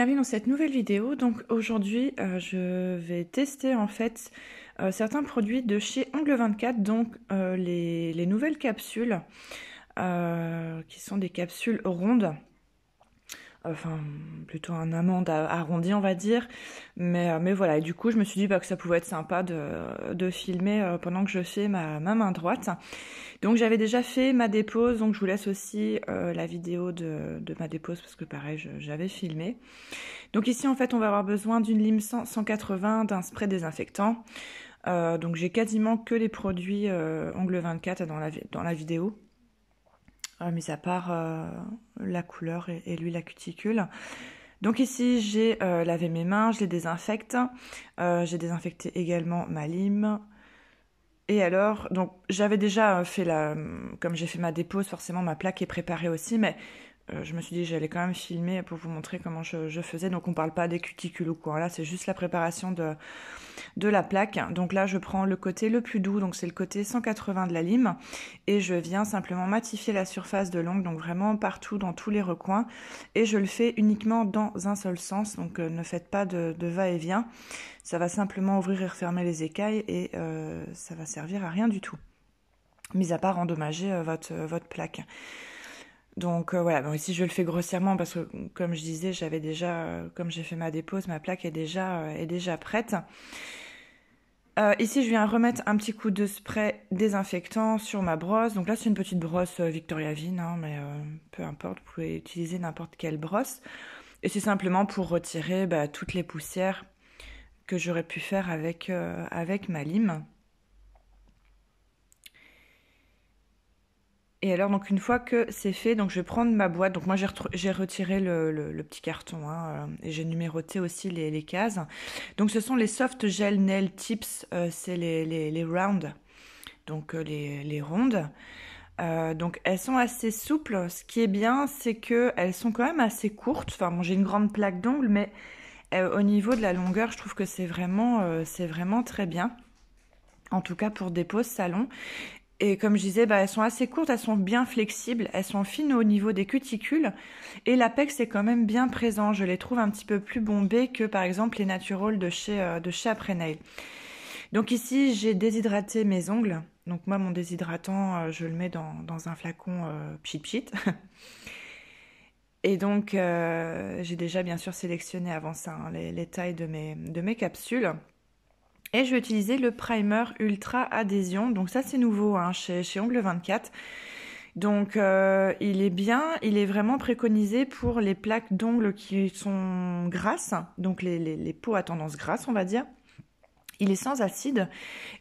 bienvenue dans cette nouvelle vidéo. Donc aujourd'hui, je vais tester en fait certains produits de chez Ongle24, donc les nouvelles capsules qui sont des capsules rondes. Enfin, plutôt un amande arrondi, on va dire. Mais voilà, et du coup, je me suis dit que ça pouvait être sympa de filmer pendant que je fais ma main droite. Donc, j'avais déjà fait ma dépose, donc je vous laisse aussi la vidéo de ma dépose, parce que pareil, j'avais filmé. Donc ici, en fait, on va avoir besoin d'une lime 180, d'un spray désinfectant. Donc, j'ai quasiment que les produits Ongle24 dans la vidéo. Mis à part la couleur et l'huile à cuticule. Donc ici, j'ai lavé mes mains, je les désinfecte. J'ai désinfecté également ma lime. Et alors, donc j'avais déjà fait comme j'ai fait ma dépose, forcément ma plaque est préparée aussi, mais je me suis dit que j'allais quand même filmer pour vous montrer comment je faisais. Donc on parle pas des cuticules ou quoi, là c'est juste la préparation de la plaque. Donc là je prends le côté le plus doux, donc c'est le côté 180 de la lime, et je viens simplement matifier la surface de l'ongle, donc vraiment partout dans tous les recoins, et je le fais uniquement dans un seul sens, donc ne faites pas de va-et-vient, ça va simplement ouvrir et refermer les écailles et ça va servir à rien du tout, mis à part endommager votre plaque. Donc voilà, bon, ici je le fais grossièrement parce que comme je disais, j'avais déjà, comme j'ai fait ma dépose, ma plaque est déjà prête. Ici je viens remettre un petit coup de spray désinfectant sur ma brosse. Donc là c'est une petite brosse Victoria Vin, hein, mais peu importe, vous pouvez utiliser n'importe quelle brosse. Et c'est simplement pour retirer toutes les poussières que j'aurais pu faire avec ma lime. Et alors, donc une fois que c'est fait, donc je vais prendre ma boîte. Donc moi, j'ai retiré le petit carton, hein, et j'ai numéroté aussi les cases. Donc ce sont les Soft Gel Nail Tips, c'est les round, donc les rondes. Donc elles sont assez souples. Ce qui est bien, c'est qu'elles sont quand même assez courtes. Enfin bon, j'ai une grande plaque d'ongles, mais au niveau de la longueur, je trouve que c'est vraiment très bien. En tout cas pour des poses salon. Et comme je disais, elles sont assez courtes, elles sont bien flexibles, elles sont fines au niveau des cuticules. Et l'apex est quand même bien présent. Je les trouve un petit peu plus bombées que par exemple les Natural de chez Après Nail. Donc ici, j'ai déshydraté mes ongles. Donc moi, mon déshydratant, je le mets dans un flacon pchit. Et donc, j'ai déjà bien sûr sélectionné avant ça, hein, les tailles de mes capsules. Et je vais utiliser le primer Ultra Adhésion. Donc ça c'est nouveau, hein, chez Ongle24. Donc il est bien, il est vraiment préconisé pour les plaques d'ongles qui sont grasses, donc les peaux à tendance grasse on va dire. Il est sans acide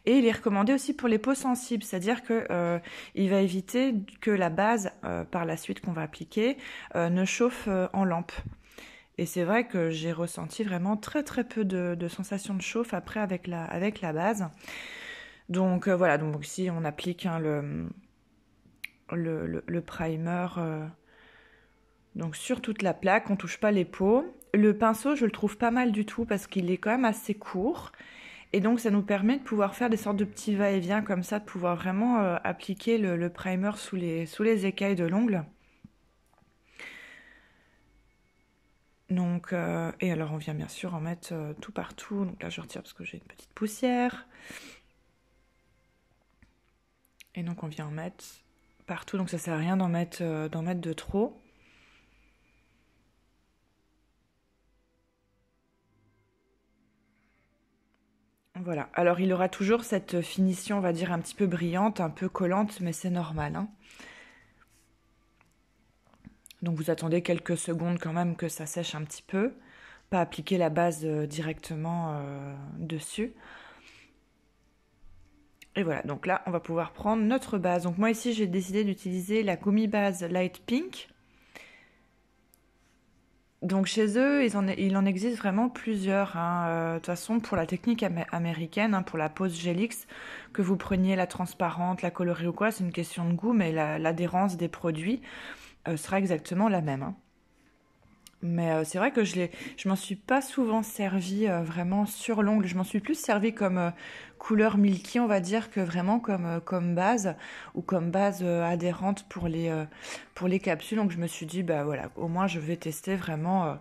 et il est recommandé aussi pour les peaux sensibles, c'est-à-dire que il va éviter que la base par la suite qu'on va appliquer ne chauffe en lampe. Et c'est vrai que j'ai ressenti vraiment très peu de sensation de chauffe après avec la base. Donc voilà, donc ici on applique, hein, le primer donc sur toute la plaque, on touche pas les peaux. Le pinceau, je le trouve pas mal du tout parce qu'il est quand même assez court. Et donc ça nous permet de pouvoir faire des sortes de petits va-et-vient comme ça, de pouvoir vraiment appliquer le primer sous les écailles de l'ongle. Donc, et alors on vient bien sûr en mettre tout partout. Donc là je retire parce que j'ai une petite poussière. Et donc on vient en mettre partout. Donc ça sert à rien d'en mettre de trop. Voilà. Alors il aura toujours cette finition, on va dire, un petit peu brillante, un peu collante, mais c'est normal, hein. Donc vous attendez quelques secondes quand même que ça sèche un petit peu. Pas appliquer la base directement dessus. Et voilà, donc là on va pouvoir prendre notre base. Donc moi ici j'ai décidé d'utiliser la Gummy Base Light Pink. Donc chez eux, il en existe vraiment plusieurs, hein. De toute façon, pour la technique américaine, hein, pour la pose Gelix, que vous preniez la transparente, la colorée ou quoi, c'est une question de goût, mais l'adhérence des produits sera exactement la même, hein. Mais c'est vrai que je m'en suis pas souvent servie vraiment sur l'ongle. Je m'en suis plus servie comme couleur milky, on va dire, que vraiment comme base ou comme base adhérente pour les capsules. Donc je me suis dit, voilà, au moins je vais tester vraiment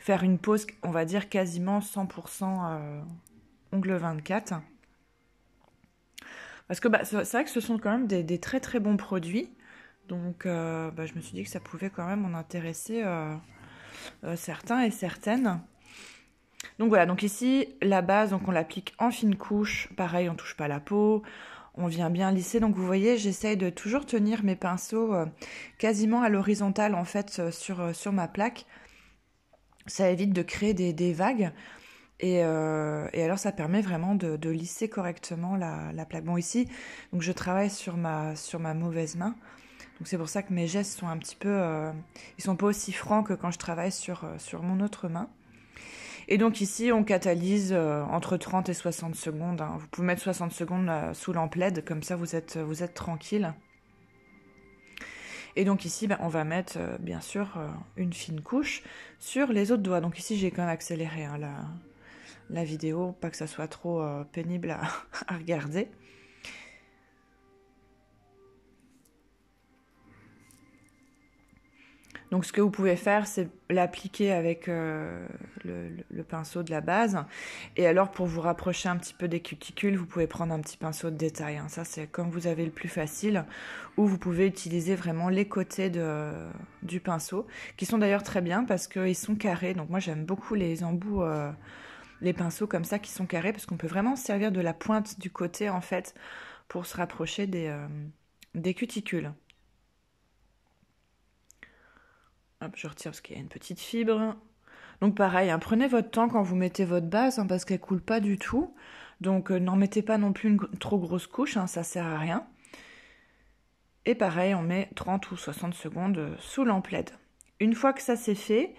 faire une pause, on va dire quasiment 100% ongle 24. Parce que c'est vrai que ce sont quand même des très très bons produits. Donc je me suis dit que ça pouvait quand même en intéresser certains et certaines. Donc voilà, donc ici, la base, donc on l'applique en fine couche. Pareil, on touche pas la peau. On vient bien lisser. Donc vous voyez, j'essaye de toujours tenir mes pinceaux quasiment à l'horizontale en fait sur ma plaque. Ça évite de créer des vagues. Et alors ça permet vraiment de lisser correctement la plaque. Bon ici, donc je travaille sur ma mauvaise main. Donc c'est pour ça que mes gestes sont un petit peu... ils sont pas aussi francs que quand je travaille sur mon autre main. Et donc ici, on catalyse entre 30 et 60 secondes. Hein. Vous pouvez mettre 60 secondes sous lampe LED, comme ça vous êtes tranquille. Et donc ici, on va mettre bien sûr une fine couche sur les autres doigts. Donc ici, j'ai quand même accéléré hein, la vidéo, pas que ça soit trop pénible à regarder. Donc ce que vous pouvez faire, c'est l'appliquer avec le pinceau de la base. Et alors pour vous rapprocher un petit peu des cuticules, vous pouvez prendre un petit pinceau de détail. Hein. Ça c'est comme vous avez le plus facile. Ou vous pouvez utiliser vraiment les côtés du pinceau, qui sont d'ailleurs très bien parce qu'ils sont carrés. Donc moi j'aime beaucoup les embouts, les pinceaux comme ça qui sont carrés, parce qu'on peut vraiment se servir de la pointe du côté en fait pour se rapprocher des cuticules. Hop, je retire parce qu'il y a une petite fibre. Donc pareil, hein, prenez votre temps quand vous mettez votre base hein, parce qu'elle coule pas du tout. Donc n'en mettez pas non plus une trop grosse couche, hein, ça sert à rien. Et pareil, on met 30 ou 60 secondes sous lampe LED. Une fois que ça c'est fait,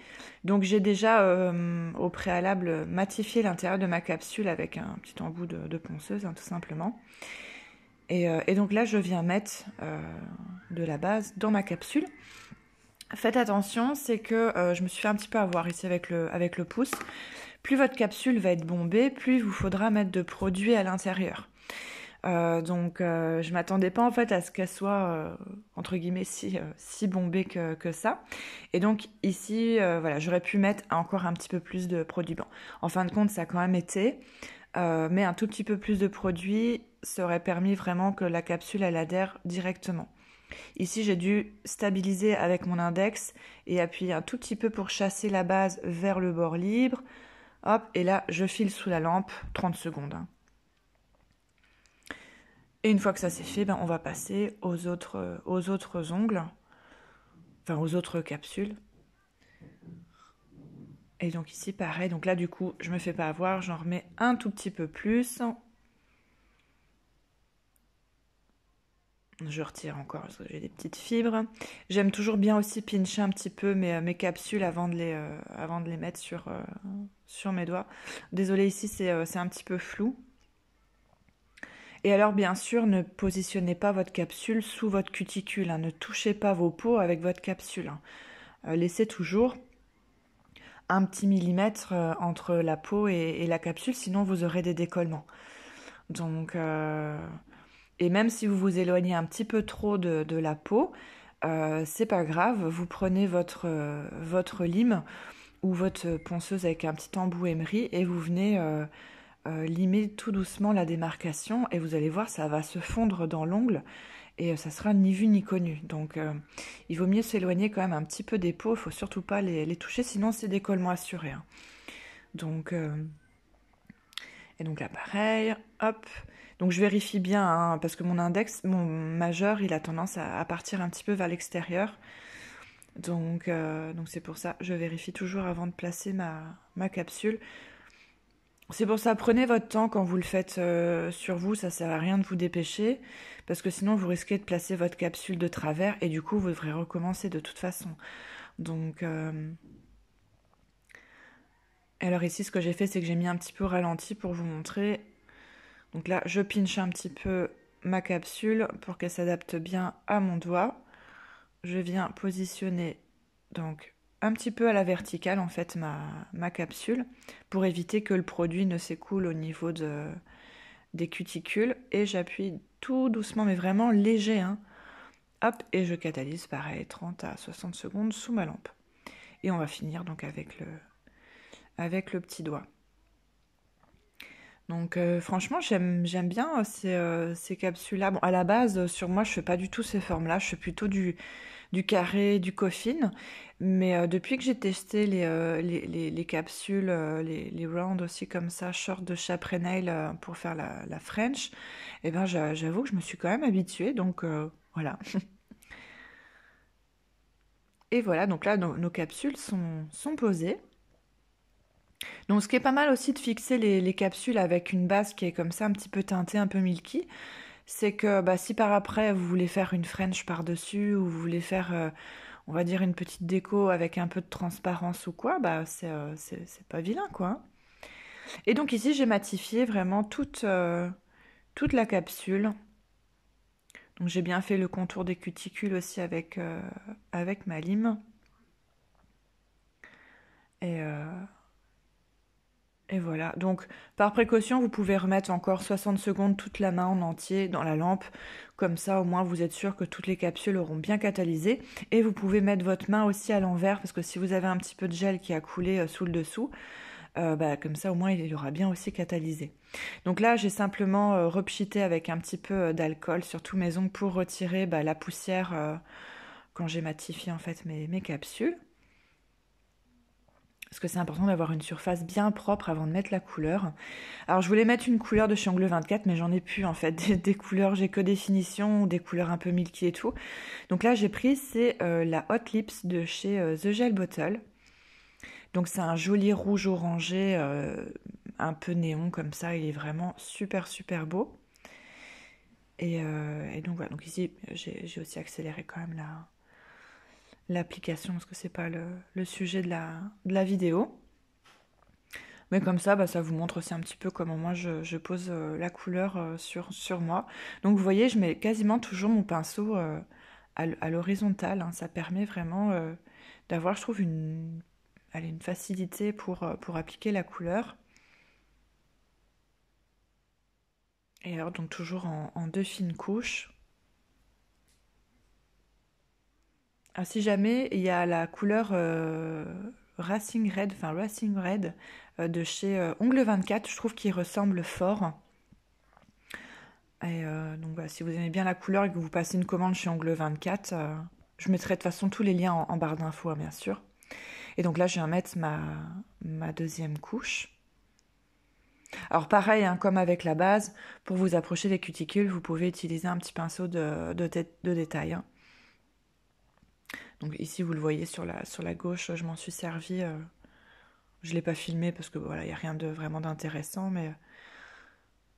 donc j'ai déjà au préalable matifié l'intérieur de ma capsule avec un petit embout de ponceuse, hein, tout simplement. Et donc là, je viens mettre de la base dans ma capsule. Faites attention, c'est que je me suis fait un petit peu avoir ici avec le pouce. Plus votre capsule va être bombée, plus il vous faudra mettre de produit à l'intérieur. Donc je m'attendais pas en fait à ce qu'elle soit entre guillemets si bombée que ça. Et donc ici, voilà, j'aurais pu mettre encore un petit peu plus de produit. Bon, en fin de compte, ça a quand même été, mais un tout petit peu plus de produit, ça aurait permis vraiment que la capsule elle adhère directement. Ici, j'ai dû stabiliser avec mon index et appuyer un tout petit peu pour chasser la base vers le bord libre. Hop, et là, je file sous la lampe 30 secondes. Hein. Et une fois que ça c'est fait, on va passer aux autres ongles, enfin aux autres capsules. Et donc ici, pareil. Donc là, du coup, je me fais pas avoir, j'en remets un tout petit peu plus. Je retire encore parce que j'ai des petites fibres. J'aime toujours bien aussi pincher un petit peu mes capsules avant de les mettre sur mes doigts. Désolée, ici c'est un petit peu flou. Et alors bien sûr, ne positionnez pas votre capsule sous votre cuticule. Hein. Ne touchez pas vos peaux avec votre capsule. Hein. Laissez toujours un petit millimètre entre la peau et la capsule, sinon vous aurez des décollements. Donc... Et même si vous vous éloignez un petit peu trop de la peau, c'est pas grave, vous prenez votre lime ou votre ponceuse avec un petit embout émery et vous venez limer tout doucement la démarcation et vous allez voir, ça va se fondre dans l'ongle et ça sera ni vu ni connu. Donc il vaut mieux s'éloigner quand même un petit peu des peaux, il ne faut surtout pas les toucher, sinon c'est décollement assuré. Hein. Donc, et donc là pareil, hop. Donc je vérifie bien, hein, parce que mon majeur, il a tendance à partir un petit peu vers l'extérieur. Donc c'est pour ça, je vérifie toujours avant de placer ma capsule. C'est pour ça, prenez votre temps quand vous le faites sur vous, ça sert à rien de vous dépêcher, parce que sinon vous risquez de placer votre capsule de travers, et du coup vous devrez recommencer de toute façon. Donc... Alors ici, ce que j'ai fait, c'est que j'ai mis un petit peu au ralenti pour vous montrer. Donc là, je pinche un petit peu ma capsule pour qu'elle s'adapte bien à mon doigt. Je viens positionner donc un petit peu à la verticale en fait ma capsule pour éviter que le produit ne s'écoule au niveau des cuticules. Et j'appuie tout doucement, mais vraiment léger. Hein. Hop, et je catalyse pareil 30 à 60 secondes sous ma lampe. Et on va finir donc avec avec le petit doigt. Donc franchement, j'aime bien ces capsules-là. Bon, à la base, sur moi, je fais pas du tout ces formes-là. Je fais plutôt du carré, du coffin. Mais depuis que j'ai testé les capsules, les rounds aussi comme ça, short de Chapré Nail pour faire la French, eh ben j'avoue que je me suis quand même habituée. Donc voilà. Et voilà, donc là, nos capsules sont posées. Donc ce qui est pas mal aussi de fixer les capsules avec une base qui est comme ça un petit peu teintée, un peu milky, c'est que bah, si par après vous voulez faire une French par-dessus ou vous voulez faire, on va dire, une petite déco avec un peu de transparence ou quoi, bah c'est pas vilain quoi. Et donc ici j'ai matifié vraiment toute la capsule. Donc j'ai bien fait le contour des cuticules aussi avec ma lime. Et, euh, Et voilà, donc par précaution, vous pouvez remettre encore 60 secondes toute la main en entier dans la lampe. Comme ça, au moins, vous êtes sûr que toutes les capsules auront bien catalysé. Et vous pouvez mettre votre main aussi à l'envers, parce que si vous avez un petit peu de gel qui a coulé sous le dessous, bah, comme ça, au moins, il aura bien aussi catalysé. Donc là, j'ai simplement repchité avec un petit peu d'alcool sur tous mes ongles pour retirer bah, la poussière quand j'ai matifié en fait mes capsules. Parce que c'est important d'avoir une surface bien propre avant de mettre la couleur. Alors je voulais mettre une couleur de chez Angle 24, mais j'en ai plus en fait. Des couleurs, j'ai que des finitions, des couleurs un peu milky et tout. Donc là j'ai pris, c'est la Hot Lips de chez The Gel Bottle. Donc c'est un joli rouge orangé, un peu néon comme ça. Il est vraiment super super beau. Et donc voilà, donc ici j'ai aussi accéléré quand même l'application parce que c'est pas le sujet de la vidéo. Mais comme ça, bah, ça vous montre aussi un petit peu comment moi je pose la couleur sur moi. Donc vous voyez, je mets quasiment toujours mon pinceau à l'horizontale. Hein. Ça permet vraiment d'avoir, je trouve, une facilité pour appliquer la couleur. Et alors donc toujours en deux fines couches. Alors, si jamais il y a la couleur Racing Red de chez Ongle 24, je trouve qu'il ressemble fort. Et donc voilà, si vous aimez bien la couleur et que vous passez une commande chez Ongle 24, je mettrai de toute façon tous les liens en barre d'infos, hein, bien sûr. Et donc là, je viens mettre ma deuxième couche. Alors pareil, hein, comme avec la base, pour vous approcher des cuticules, vous pouvez utiliser un petit pinceau de détail. Hein. Donc ici, vous le voyez sur la gauche, je m'en suis servi. Je ne l'ai pas filmé parce que voilà, il n'y a rien de vraiment d'intéressant, mais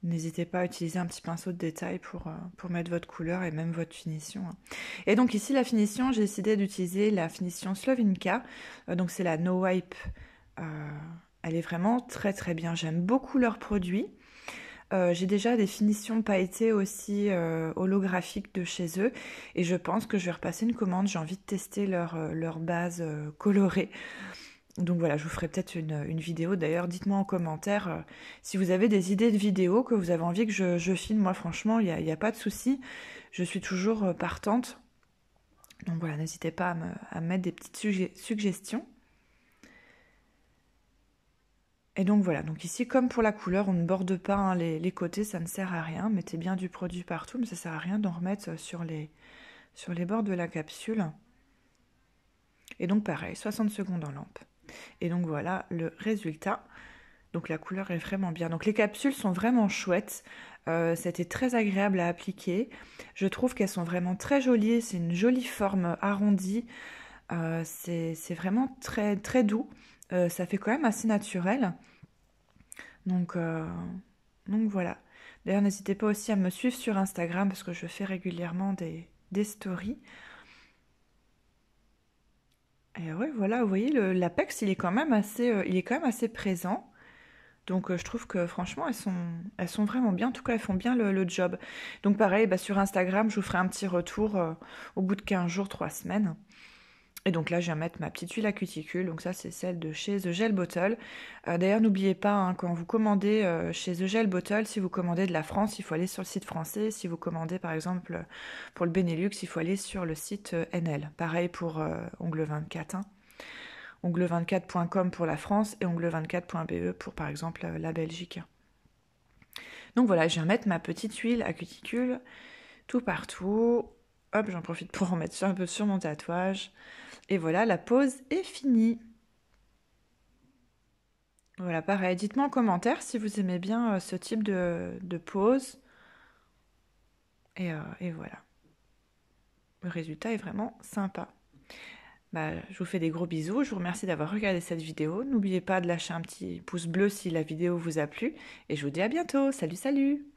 n'hésitez pas à utiliser un petit pinceau de détail pour mettre votre couleur et même votre finition. Hein. Et donc ici, la finition, j'ai décidé d'utiliser la finition Slovenka. Donc c'est la No Wipe. Elle est vraiment très très bien. J'aime beaucoup leurs produits. J'ai déjà des finitions pailletées aussi holographiques de chez eux. Et je pense que je vais repasser une commande. J'ai envie de tester leur base colorée. Donc voilà, je vous ferai peut-être une vidéo. D'ailleurs, dites-moi en commentaire si vous avez des idées de vidéos que vous avez envie que je filme. Moi, franchement, il n'y a pas de souci. Je suis toujours partante. Donc voilà, n'hésitez pas à me mettre des petites suggestions. Et donc voilà, donc ici, comme pour la couleur, on ne borde pas hein, les côtés, ça ne sert à rien. Mettez bien du produit partout, mais ça ne sert à rien d'en remettre sur les bords de la capsule. Et donc pareil, 60 secondes en lampe. Et donc voilà le résultat. Donc la couleur est vraiment bien. Donc les capsules sont vraiment chouettes. C'était très agréable à appliquer. Je trouve qu'elles sont vraiment très jolies. C'est une jolie forme arrondie. C'est vraiment très, très doux. Ça fait quand même assez naturel. Donc, donc voilà. D'ailleurs, n'hésitez pas aussi à me suivre sur Instagram parce que je fais régulièrement des stories. Et ouais, voilà, vous voyez, l'apex, il est quand même assez présent. Donc je trouve que franchement, elles sont vraiment bien. En tout cas, elles font bien le job. Donc pareil, bah, sur Instagram, je vous ferai un petit retour au bout de 15 jours, 3 semaines. Et donc là, je viens mettre ma petite huile à cuticule. Donc ça, c'est celle de chez The Gel Bottle. D'ailleurs, n'oubliez pas, hein, quand vous commandez chez The Gel Bottle, si vous commandez de la France, il faut aller sur le site français. Si vous commandez, par exemple, pour le Benelux, il faut aller sur le site NL. Pareil pour Ongle 24. Hein. ongle24.com pour la France et ongle24.be pour par exemple la Belgique. Donc voilà, je viens mettre ma petite huile à cuticule tout partout. Hop, j'en profite pour en mettre un peu sur mon tatouage. Et voilà, la pose est finie. Voilà, pareil, dites-moi en commentaire si vous aimez bien ce type de pose. Et voilà. Le résultat est vraiment sympa. Bah, je vous fais des gros bisous, je vous remercie d'avoir regardé cette vidéo. N'oubliez pas de lâcher un petit pouce bleu si la vidéo vous a plu. Et je vous dis à bientôt. Salut, salut!